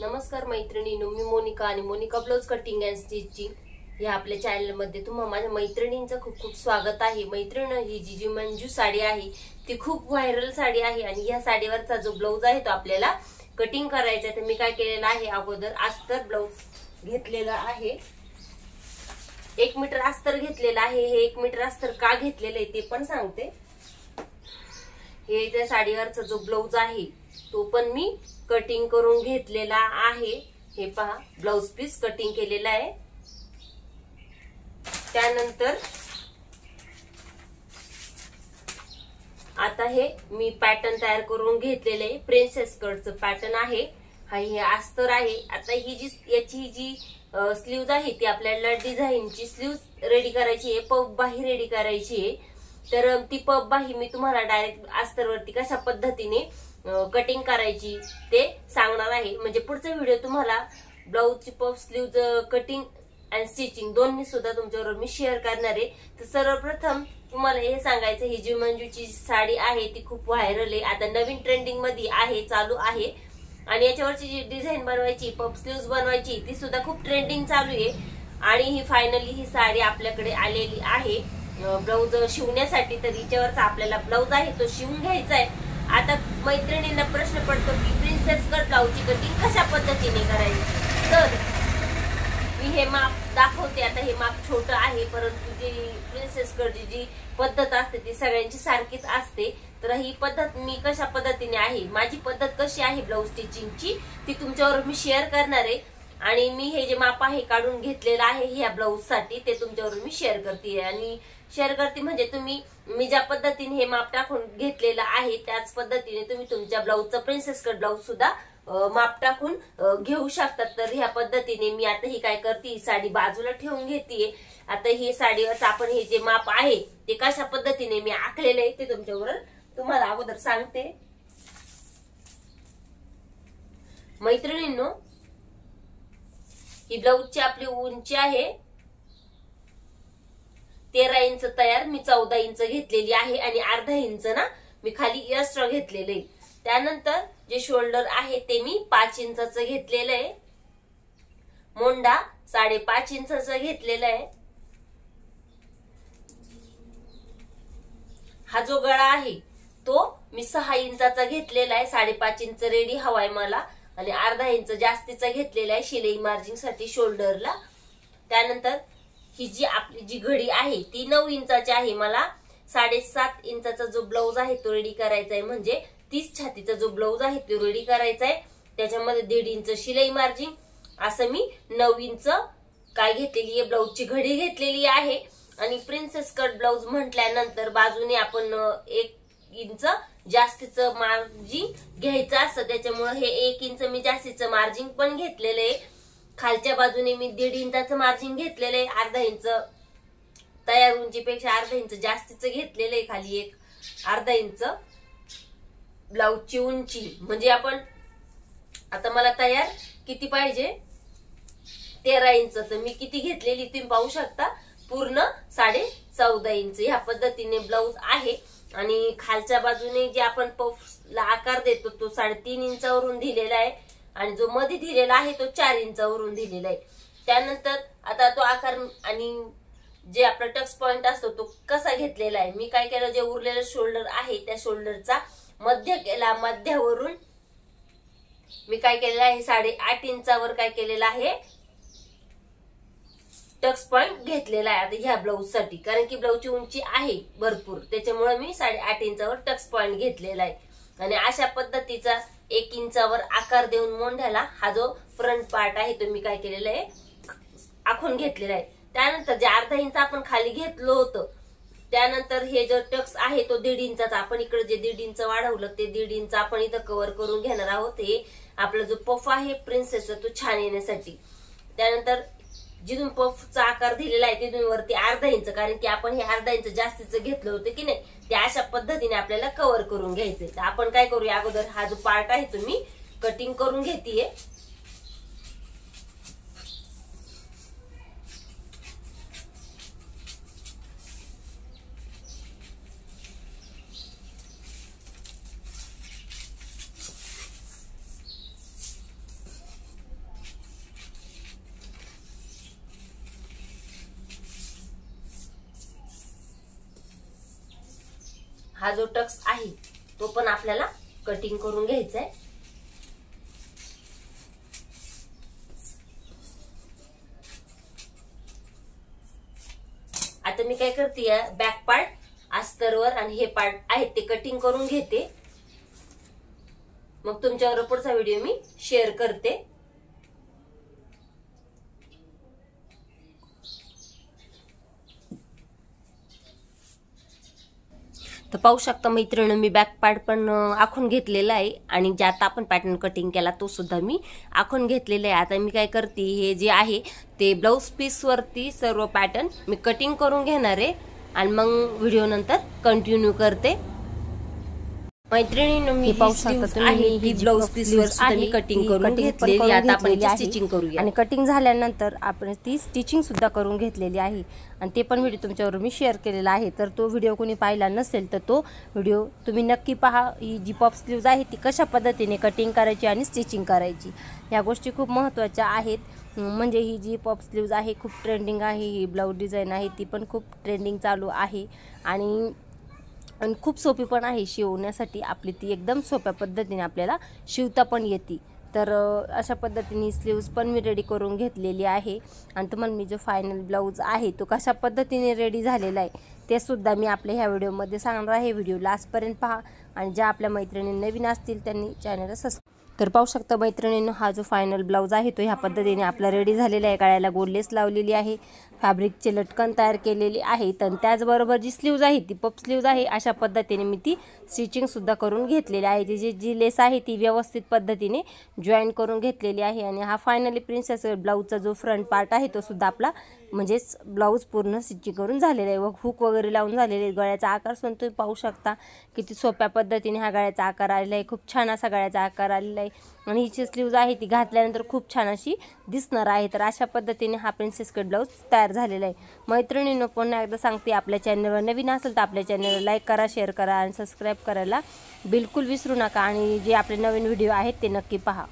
नमस्कार मैत्रिणींनो, मी मोनिका आणि Monika blouse cutting and stitching या आपल्या चॅनल मध्ये तुम्हा माझ्या मैत्रिणींचं खूप खूप स्वागत आहे। मैत्रिणी, ही जी मंजू साडी आहे ती खूप व्हायरल साडी आहे आणि या साडीवरचा जो ब्लाउज आहे तो आपल्याला कटिंग करायचा आहे। तर मी काय केलेलं आहे, अगोदर अस्तर ब्लाउज घेतलेला आहे, 1 मीटर अस्तर घेतलेला आहे। हे 1 मीटर अस्तर का घेतलेलं आहे ते पण सांगते। हे त्या साडीवरचा जो ब्लाउज आहे तो पण मी कटिंग करून घेतलेला आहे। हे पहा, ब्लाउज पीस कटिंग केलेला आहे। त्यानंतर आता हे मी पॅटर्न तयार करून घेतलेले आहे, प्रिन्सेस कटचं पॅटर्न आहे। हे अस्तर आहे। आता ही जी याची जी स्लीव्ज आहे ती आपल्याला डिझाईनची स्लीव्ज रेडी करायची आहे, पफ बाही रेडी करायची आहे। तर ती पफ बाही मी तुम्हाला डायरेक्ट अस्तरवरती कशा पद्धतीने कटिंग करायची ते सांगणार आहे। म्हणजे पुढचा व्हिडिओ तुम्हाला ब्लाउजची puff sleeves cutting and stitching दोन्ही सुद्धा तुमच्याबरोबर मी शेअर करणार आहे। तर सर्वप्रथम तुम्हाला हे सांगायचं, ही जी मंजूची साडी आहे ती खूप व्हायरल आहे, आता नवीन ट्रेंडिंग मध्ये आहे, चालू आहे। आणि याच्यावरची जी डिझाईन बनवायची, पफ स्लीव्ज बनवायची ती सुद्धा खूप ट्रेंडिंग चालू आहे। आणि ही फायनली ही साडी आपल्याकडे आलेली आहे ब्लाउज शिवण्यासाठी। तर हिच्यावरचा आपल्याला ब्लाउज आहे तो शिवून घ्यायचा आहे। आता मैत्रिणींना प्रश्न पडतो की प्रिन्सेस कट ब्लाउजची कटिंग कशा पद्धतीने करायची। तर मी हे माप दाखवते। आता हे माप छोटं आहे, परंतु जी प्रिन्सेस कटची जी पद्धत असते ती सगळ्यांची सारखीच असते। तर ही पद्धत मी कशा पद्धतीने आहे, माझी पद्धत कशी आहे ब्लाउज स्टिचिंगची ती तुमच्यावर मी शेअर करणार आहे। आणि मी हे जे माप आहे काढून घेतलेलं आहे ह्या ब्लाउज साठी ते तुमच्यावर मी शेअर करते। आणि शेअर करते म्हणजे तुम्ही मी ज्या पद्धतीने हे माप टाकून घेतलेलं आहे त्याच पद्धतीने तुम्ही तुमच्या ब्लाउजचं प्रिन्सेस कट ब्लाउज सुद्धा माप टाकून घेऊ शकतात। तर ह्या पद्धतीने मी आता ही काय करते, साडी बाजूला ठेवून घेते। आता ही साडीवर आपण हे जे माप आहे ते कशा पद्धतीने मी आखलेलं आहे ते तुमच्यावर तुम्हाला अगोदर सांगते। मैत्रिणींनो, ही ब्लाउजची आपली उंची आहे 13 इंच तयार, मी 14 इंच घेतलेली आहे आणि अर्धा इंच ना मी खाली एक्स्ट्रा घेतलेले आहे। त्यानंतर जे शोल्डर आहे ते मी 5 इंचाचं घेतलेलं आहे, मोंडा 5.5 इंचाचा घेतलेला आहे। हा जो गळा आहे तो मी 6 इंचाचा घेतलेला आहे, 5.5 इंच रेडी हवाय मला आणि अर्धा इंच जास्तीचा घेतलेला आहे शिलाई मार्जिन साठी शोल्डरला। त्यानंतर ही जी आपली जी घडी आहे ती 9 इंचाची आहे, मला 7.5 इंचाचा जो ब्लाउज आहे तो रेडी करायचा आहे, म्हणजे 30 छातीचा जो ब्लाउज आहे तो रेडी करायचा आहे। त्याच्यामध्ये 1.5 इंच शिलाई मार्जिन, असं मी 9 इंच काय घेतलेली आहे, ब्लाउजची घडी घेतलेली आहे। आणि प्रिन्सेस कट ब्लाउज म्हटल्यानंतर बाजूने आपण 1 इंच जास्तीचं मार्जिन घ्यायचं असतं, त्याच्यामुळे हे 1 इंच मी जास्तीचं मार्जिन पण घेतलेलं आहे। खालच्या बाजूने मी 1.5 इंचाचं मार्जिन घेतलेलं आहे, अर्धा इंच तयार उंचीपेक्षा अर्धा इंच जास्तीचं घेतलेलं आहे, खाली एक अर्धा इंच ब्लाउजची उंची। म्हणजे आपण आता मला तयार किती पाहिजे, 13 इंच, तर मी किती घेतलेली तुम्ही पाहू शकता, पूर्ण 14.5 इंच ह्या पद्धतीने ब्लाउज आहे। आणि खालच्या बाजूने जे आपण पफला आकार देतो तो 3.5 इंचावरून दिलेला आहे आणि जो मध्ये दिलेला आहे तो 4 इंचावरून दिलेला आहे। त्यानंतर आता तो आकार आणि जे आपला टक्स पॉइंट असतो तो कसा घेतलेला आहे, मी काय केलं, जे उरलेलं शोल्डर आहे त्या शोल्डरचा मध्य केला, मध्यावरून मी काय केलेलं आहे 8.5 इंचावर काय केलेलं आहे टक्स पॉइंट घेतलेला आहे आता ह्या ब्लाउज साठी, कारण की ब्लाउजची उंची आहे भरपूर, त्याच्यामुळे मी 8.5 इंचावर टक्स पॉइंट घेतलेला आहे। आणि अशा पद्धतीचा 1 इंचावर आकार देऊन मोंढ्याला हा जो फ्रंट पार्ट आहे तो मी काय केलेला आहे आखून घेतलेला आहे। त्यानंतर जे अर्धा इंच आपण खाली घेतलं होतं, त्यानंतर हे जो टक्स आहे तो 1.5 इंचाचा, आपण इकडे जे 1.5 इंच वाढवलं ते 1.5 इंच आपण इथं कव्हर करून घेणार आहोत। हे आपला जो पफ आहे प्रिन्सेसचा तो छान येण्यासाठी। त्यानंतर जिथून पफचा आकार दिलेला आहे तिथून वरती अर्धा इंच, कारण की आपण हे अर्धा इंच जास्तीचं घेतलं होतं की नाही, ते अशा पद्धतीने आपल्याला कव्हर करून घ्यायचंय। तर आपण काय करूया, अगोदर हा जो पार्ट आहे तो मी कटिंग करून घेतेय। हा जो टक्स आहे तो पण आपल्याला कटिंग करून घ्यायचा आहे. आता मी काय करते, बॅक पार्ट अस्तरवर आणि हे पार्ट आहेत ते कटिंग करून घेते. मग तुमच्यावर पुढचा व्हिडिओ मी शेअर करते. तर पाहू शकता मैत्रिणी, मी बॅक पार्ट पण आखून घेतलेला आहे आणि ज्यात आपण पॅटर्न कटिंग केला तो सुद्धा मी आखून घेतलेला आहे. आता मी काय करते, हे जे आहे ते ब्लाऊज पीस वरती सर्व पॅटर्न मी कटिंग करून घेणार आहे आणि मग व्हिडिओ नंतर कंटिन्यू करते. मैत्रिणींनो, मी पाहू शकता ही ब्लाऊज पीस वर मी कटिंग करून घेतलेली. आता आपण स्टिचिंग करूया आणि कटिंग झाल्यानंतर आपण ती स्टिचिंग सुद्धा करून घेतलेली आहे आणि ते पण व्हिडिओ तुमच्यावर मी शेअर केलेला आहे. तर तो व्हिडिओ कोणी पाहिला नसेल तर तो व्हिडिओ तुम्ही नक्की पहा. ही जी पफ स्लीव्ज आहे ती कशा पद्धतीने कटिंग करायची आणि स्टिचिंग करायची या गोष्टी खूप महत्त्वाच्या आहेत. म्हणजे ही जी पफ स्लीव्ज आहे खूप ट्रेंडिंग आहे. ही ब्लाऊज डिझाईन आहे ती पण खूप ट्रेंडिंग चालू आहे आणि खूप सोपी पण आहे शिवण्यासाठी. आपली ती एकदम सोप्या पद्धतीने आपल्याला शिवता पण येते. तर अशा पद्धतीने स्लीव्ज पण मी रेडी करून घेतलेली आहे आणि तुम्हाला मी जो फायनल ब्लाऊज आहे तो कशा पद्धतीने रेडी झालेला आहे ते सुद्धा मी आपल्या ह्या व्हिडिओमध्ये सांगणार आहे. व्हिडिओ लास्टपर्यंत पहा आणि ज्या आपल्या मैत्रिणी नवीन असतील त्यांनी चॅनलला सबस्क्राईब. तर पाहू शकता मैत्रिणींनो, हा जो फायनल ब्लाऊज आहे तो ह्या पद्धतीने आपला रेडी झालेला आहे. गळ्याला गोल लावलेली आहे, फॅब्रिकचे लटकन तयार केलेली आहे. तर त्याचबरोबर जी स्लीव्ज आहे ती पफ स्लीव्ज आहे. अशा पद्धतीने मी ती स्टिचिंग सुद्धा करून घेतलेली आहे. ती जी लेस आहे ती व्यवस्थित पद्धतीने जॉईन करून घेतलेली आहे आणि हा फायनली प्रिन्सेस ब्लाऊजचा जो फ्रंट पार्ट आहे तो सुद्धा आपला म्हणजेच ब्लाऊज पूर्ण स्टिचिंग करून झालेला आहे व हुक वगैरे लावून झालेले आहे. गळ्याचा आकार पण तुम्ही पाहू शकता किती सोप्या पद्धतीने हा गळ्याचा आकार आलेला आहे. खूप छान असा गळ्याचा आकार आलेला आहे आणि ही जी स्लीव्ज आहे ती घातल्यानंतर खूप छान अशी दिसणार आहे. तर अशा पद्धतीने हा प्रिन्सेस कट ब्लाऊज तयार झालेला आहे. मैत्रिणींनो, पुन्हा एकदा सांगते, आपल्या चॅनलवर नवीन असेल तर आपल्या चॅनलला लाईक करा, शेअर करा आणि सबस्क्राईब करायला बिलकुल विसरू नका आणि जे आपले नवीन व्हिडिओ आहेत ते नक्की पहा.